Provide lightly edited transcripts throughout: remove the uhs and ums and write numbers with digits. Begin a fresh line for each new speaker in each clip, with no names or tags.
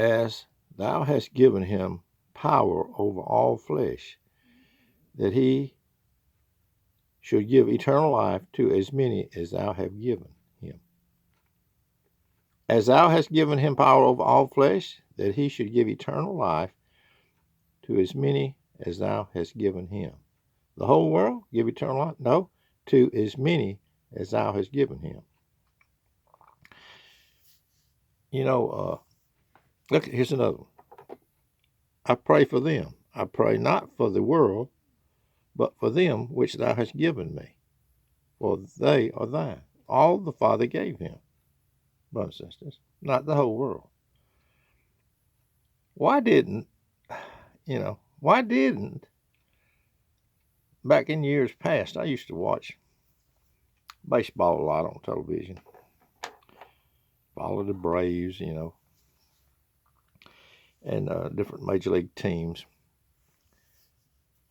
as thou hast given him power over all flesh, that he should give eternal life to as many as thou hast given him. As thou hast given him power over all flesh, that he should give eternal life to as many as thou hast given him. The whole world give eternal life? No, to as many as thou hast given him. Look, here's another one. I pray for them. I pray not for the world, but for them which thou hast given me, for they are thine. All the Father gave him, brothers and sisters, not the whole world. Why didn't, back in years past, I used to watch baseball a lot on television, follow the Braves, and different major league teams.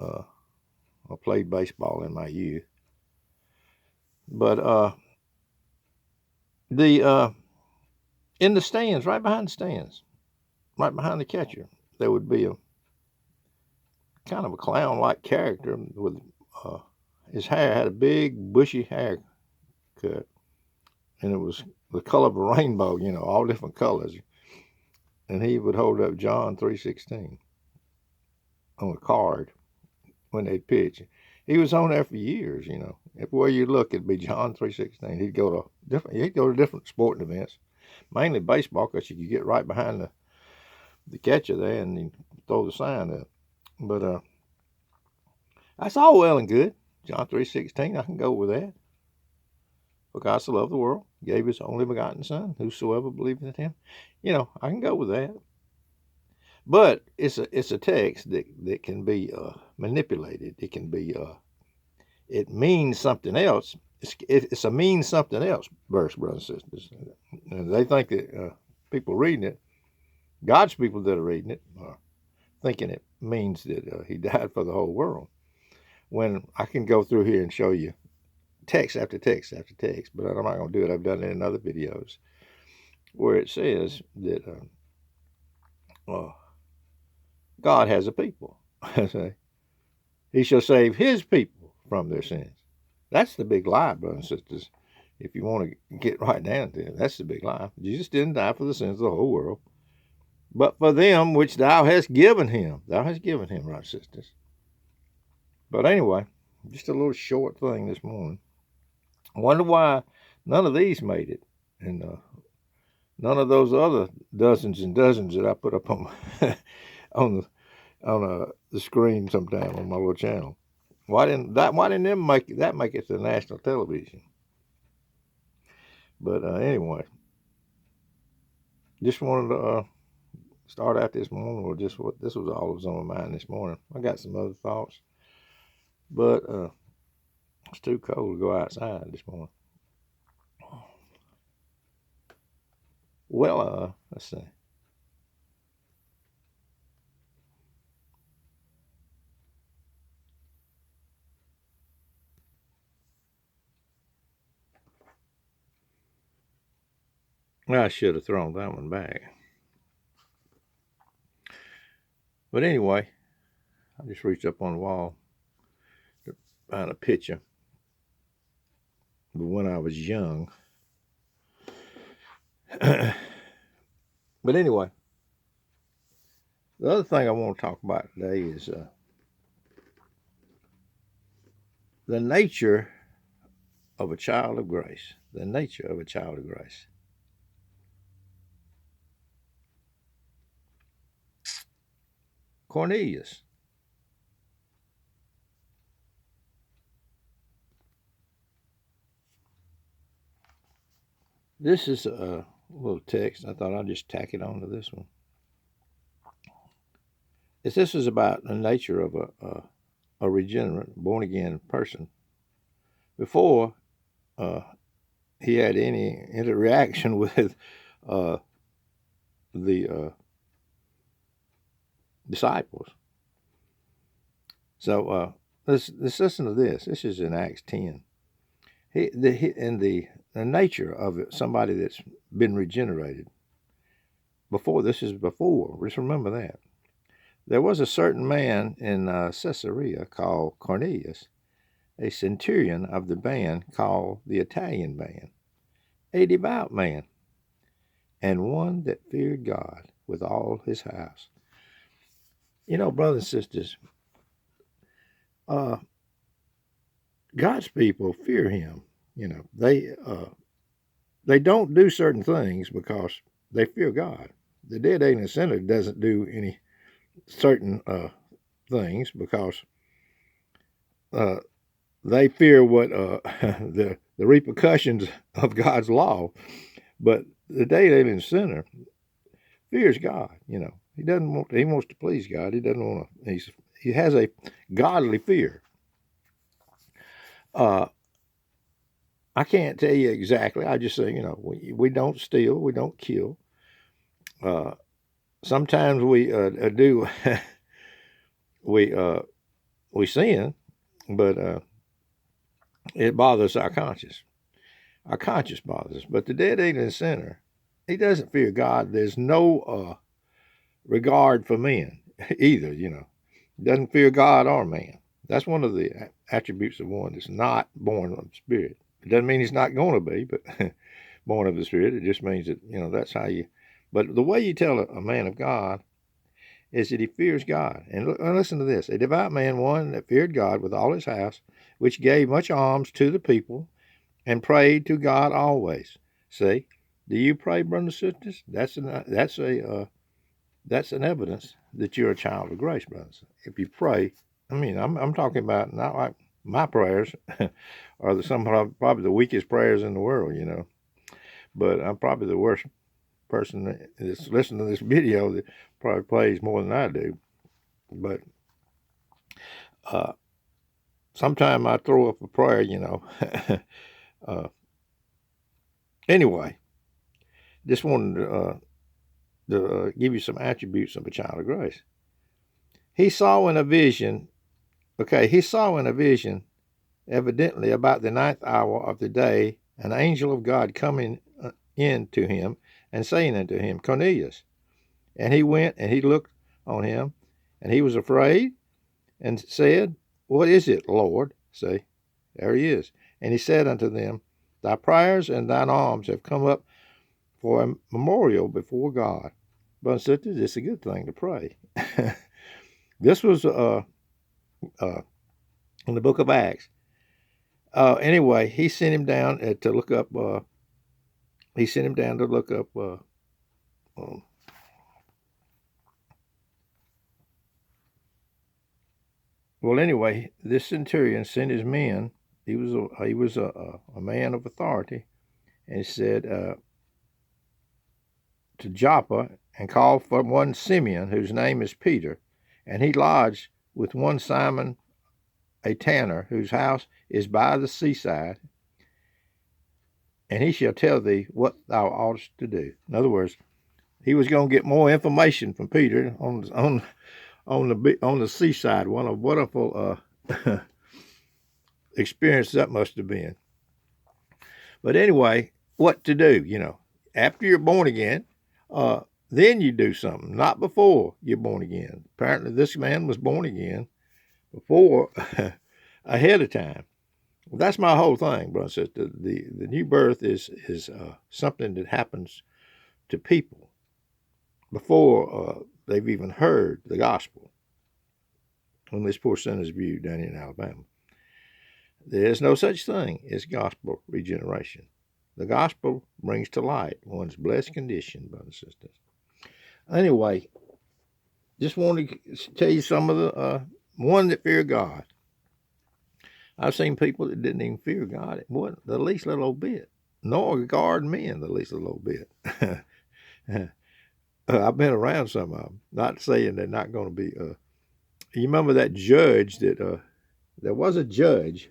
I played baseball in my youth. But in the stands, right behind the stands, right behind the catcher, there would be a kind of a clown-like character with his hair had a big bushy haircut, and it was the color of a rainbow, all different colors. And he would hold up John 3:16 on a card when they'd pitch. He was on there for years, Everywhere you look, it'd be John 3:16. He'd go to different sporting events, mainly baseball, because you could get right behind the catcher there and he'd throw the sign up. But that's all well and good. John 3:16, I can go with that. For God so loved the world, gave his only begotten Son, whosoever believeth in him. I can go with that. But it's a text that can be manipulated. It can be it means something else. It's a means something else verse, brothers and sisters. And they think that people reading it, God's people that are reading it, are thinking it means that he died for the whole world. When I can go through here and show you text after text after text, but I'm not going to do it. I've done it in other videos where it says that God has a people. He shall save his people from their sins. That's the big lie, brothers and sisters. If you want to get right down to it, that's the big lie. Jesus didn't die for the sins of the whole world, but for them which thou hast given him. Thou hast given him, right, sisters? But anyway, just a little short thing this morning. I wonder why none of these made it, and none of those other dozens and dozens that I put up on on the screen sometime on my little channel. Why didn't them make it to national television? But anyway, just wanted to start out this morning with just what this was all that was on my mind this morning. I got some other thoughts, but it's too cold to go outside this morning. Well, let's see. I should have thrown that one back. But anyway, I just reached up on the wall to find a picture of when I was young. But anyway, the other thing I want to talk about today is the nature of a child of grace. The nature of a child of grace. Cornelius. This is a little text. I thought I'd just tack it onto this one. This is about the nature of a regenerate, born-again person before he had any interaction with the disciples. So let's listen to this. This is in Acts 10. The nature of it, somebody that's been regenerated. before, this is before, just remember that. There was a certain man in Caesarea called Cornelius, a centurion of the band called the Italian band, a devout man, and one that feared God with all his house. You know, brothers and sisters, God's people fear him. You know, they don't do certain things because they fear God. The dead alien sinner doesn't do any certain things because they fear what the repercussions of God's law. But the dead alien sinner fears God. You know, he doesn't want. He wants to please God. He doesn't want to. He has a godly fear. I can't tell you exactly. I just say, you know, we don't steal, we don't kill. Sometimes we do. we sin, but it bothers our conscience. Our conscience bothers us. But the dead alien sinner, he doesn't fear God. There's no regard for men either. You know, he doesn't fear God or man. That's one of the attributes of one that's not born of the Spirit. It doesn't mean he's not going to be, but born of the Spirit. It just means that, you know, that's how you. But the way you tell a man of God is that he fears God. And listen to this. A devout man, one that feared God with all his house, which gave much alms to the people and prayed to God always. See, do you pray, brothers and sisters? That's an evidence that you're a child of grace, brothers. If you pray, I mean, I'm talking about not like my prayers are probably the weakest prayers in the world, you know. But I'm probably the worst person that's listening to this video that probably plays more than I do. But sometimes I throw up a prayer, you know. Anyway, just wanted to give you some attributes of a child of grace. He saw in a vision, evidently about the ninth hour of the day, an angel of God coming in to him and saying unto him, Cornelius. And he went and he looked on him, and he was afraid and said, What is it, Lord? See, there he is. And he said unto them, Thy prayers and thine alms have come up for a memorial before God. Brothers and sisters, it's a good thing to pray. This was in the book of Acts. Anyway, he sent him down to look up. Well, anyway, this centurion sent his men. He was a man of authority, and he said to Joppa and called for one Simeon, whose name is Peter, and he lodged with one Simon, a tanner, whose house is by the seaside, and he shall tell thee what thou oughtest to do. In other words, he was going to get more information from Peter on the seaside. What a wonderful experience that must have been. But anyway, what to do? You know, after you're born again, then you do something, not before you're born again. Apparently, this man was born again before, ahead of time. Well, that's my whole thing, brother and sister. The new birth is something that happens to people before they've even heard the gospel. When this poor sinner's view down in Alabama, there's no such thing as gospel regeneration. The gospel brings to light one's blessed condition, brothers and sisters. Anyway, just wanted to tell you some of the one that fear God. I've seen people that didn't even fear God the least little bit, nor regard men the least little bit. I've been around some of them. Not saying they're not going to be. You remember that judge that there was a judge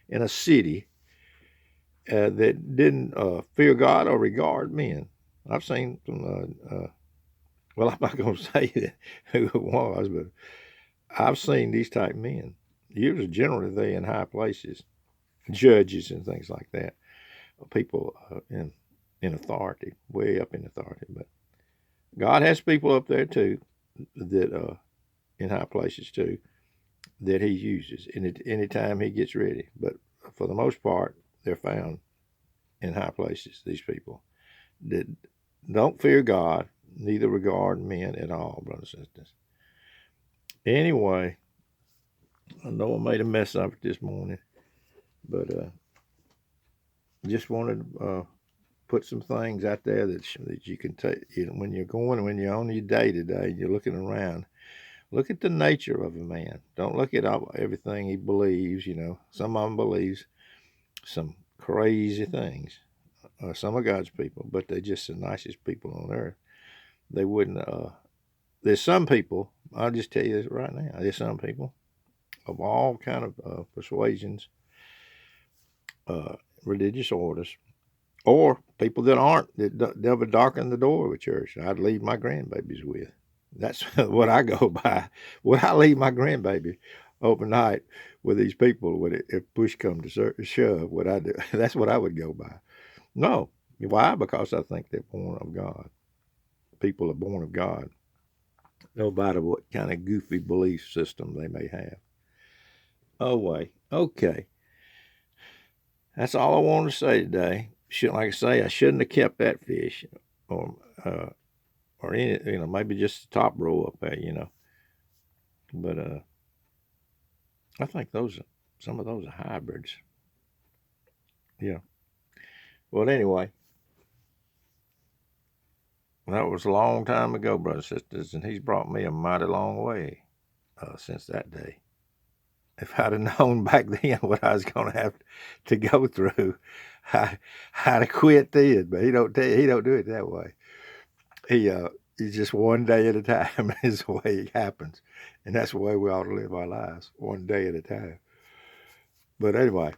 in a city that didn't fear God or regard men. I've seen some. Well, I'm not going to say who it was, but I've seen these type men. Usually, generally, they in high places, judges and things like that. People in authority, way up in authority. But God has people up there too that in high places too that He uses any time He gets ready. But for the most part, they're found in high places. These people that don't fear God, neither regard men at all, brothers and sisters. Anyway, I know I made a mess of it this morning, but just wanted to put some things out there that you can take when you're when you're on your day to day, you're looking around. Look at the nature of a man. Don't look at everything he believes. Some of them believes some crazy things. Some of God's people, but they're just the nicest people on earth. They wouldn't. There's some people. I'll just tell you this right now. There's some people of all kind of persuasions, religious orders, or people that aren't that never darken the door of a church. I'd leave my grandbabies with. That's what I go by. Would I leave my grandbaby overnight with these people? If push comes to shove? Would I do? That's what I would go by. No. Why? Because I think they're born of God. People are born of God, no matter what kind of goofy belief system they may have. Oh, wait. Okay. That's all I wanted to say today. Like I say, I shouldn't have kept that fish, or any, maybe just the top row up there, But I think some of those are hybrids. Yeah. Well, anyway, that was a long time ago, brothers and sisters, and He's brought me a mighty long way since that day. If I'd have known back then what I was going to have to go through, I'd have quit then. But He don't do it that way. He's just one day at a time is the way it happens, and that's the way we ought to live our lives, one day at a time. But anyway,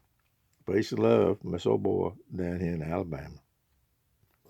peace and love, Miss Old Boy down here in Alabama.